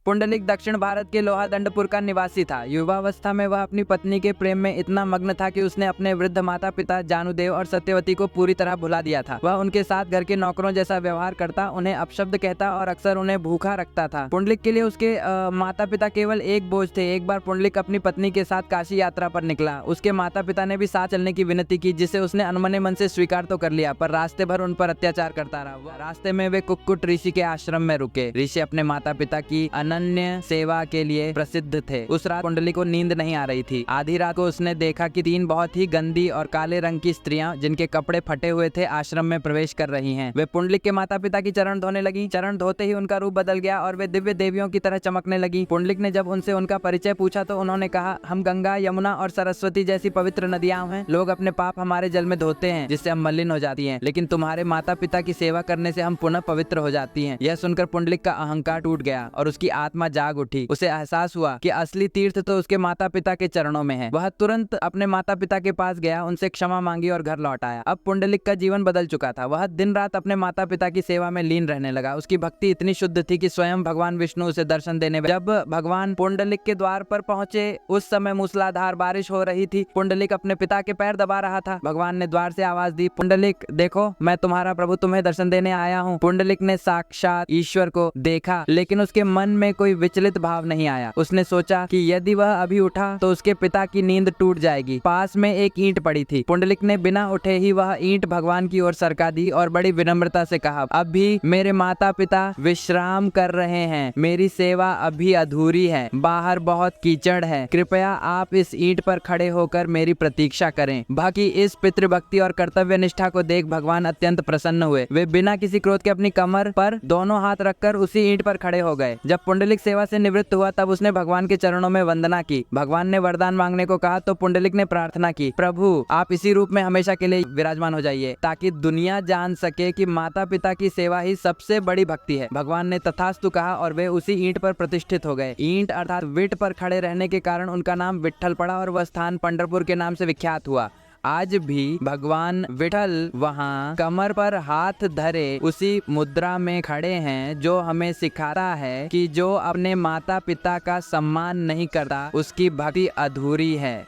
पुंडलिक दक्षिण भारत के लोहादंडपुर का निवासी था। युवावस्था में वह अपनी पत्नी के प्रेम में इतना मग्न था कि उसने अपने वृद्ध माता पिता जानुदेव और सत्यवती को पूरी तरह भुला दिया था। वह उनके साथ घर के नौकरों जैसा व्यवहार करता, उन्हें अपशब्द कहता और अक्सर उन्हें भूखा रखता था। पुंडलिक के लिए उसके माता पिता केवल एक बोझ थे। एक बार पुंडलिक अपनी पत्नी के साथ काशी यात्रा पर निकला। उसके माता पिता ने भी साथ चलने की विनती की, जिसे उसने अनमने मन से स्वीकार तो कर लिया, पर रास्ते भर उन पर अत्याचार करता रहा। रास्ते में वे कुक्कुट ऋषि के आश्रम में रुके। ऋषि अपने माता पिता की अनन्य सेवा के लिए प्रसिद्ध थे। उस रात पुंडलिक को नींद नहीं आ रही थी। आधी रात को उसने देखा कि 3 बहुत ही गंदी और काले रंग की स्त्रियां, जिनके कपड़े फटे हुए थे, आश्रम में प्रवेश कर रही हैं। वे पुंडलिक के माता पिता की चरण धोने लगी। चरण धोते ही उनका रूप बदल गया और वे दिव्य देवियों की तरह चमकने लगी। पुंडलिक ने जब उनसे उनका परिचय पूछा तो उन्होंने कहा, हम गंगा, यमुना और सरस्वती जैसी पवित्र नदियां हैं। लोग अपने पाप हमारे जल में धोते हैं, जिससे हम मलिन हो जाती हैं, लेकिन तुम्हारे माता पिता की सेवा करने से हम पुनः पवित्र हो जाती हैं। यह सुनकर पुंडलिक का अहंकार टूट गया और उसकी आत्मा जाग उठी। उसे एहसास हुआ कि असली तीर्थ तो उसके माता पिता के चरणों में है। वह तुरंत अपने माता पिता के पास गया, उनसे क्षमा मांगी और घर लौट आया। अब पुंडलिक का जीवन बदल चुका था। वह दिन रात अपने माता पिता की सेवा में लीन रहने लगा। उसकी भक्ति इतनी शुद्ध थी कि स्वयं भगवान विष्णु उसे दर्शन देने। जब भगवान पुंडलिक के द्वार पर पहुंचे, उस समय मूसलाधार बारिश हो रही थी। पुंडलिक अपने पिता के पैर दबा रहा था। भगवान ने द्वार से आवाज दी, पुंडलिक देखो, मैं तुम्हारा प्रभु तुम्हें दर्शन देने आया हूँ। पुंडलिक ने साक्षात ईश्वर को देखा, लेकिन उसके मन में कोई विचलित भाव नहीं आया। उसने सोचा कि यदि वह अभी उठा तो उसके पिता की नींद टूट जाएगी। पास में एक ईंट पड़ी थी। पुंडलिक ने बिना उठे ही वह ईंट भगवान की ओर सरका दी और बड़ी विनम्रता से कहा, अभी मेरे माता पिता विश्राम कर रहे हैं, मेरी सेवा अभी अधूरी है, बाहर बहुत कीचड़ है, कृपया आप इस ईंट पर खड़े होकर मेरी प्रतीक्षा करें। बाकी इस पितृभक्ति और कर्तव्य निष्ठा को देख भगवान अत्यंत प्रसन्न हुए। वे बिना किसी क्रोध के अपनी कमर पर दोनों हाथ रखकर उसी ईंट पर खड़े हो गए। जब पुंडलिक सेवा से निवृत्त हुआ तब उसने भगवान के चरणों में वंदना की। भगवान ने वरदान मांगने को कहा तो पुंडलिक ने प्रार्थना की, प्रभु आप इसी रूप में हमेशा के लिए विराजमान हो जाइए, ताकि दुनिया जान सके कि माता पिता की सेवा ही सबसे बड़ी भक्ति है। भगवान ने तथास्तु कहा और वे उसी ईंट पर प्रतिष्ठित हो गए। ईंट अर्थात विट पर खड़े रहने के कारण उनका नाम विट्ठल पड़ा और वह स्थान पंढरपुर के नाम से विख्यात हुआ। आज भी भगवान विठल वहाँ कमर पर हाथ धरे उसी मुद्रा में खड़े हैं, जो हमें सिखाता है कि जो अपने माता पिता का सम्मान नहीं करता उसकी भक्ति अधूरी है।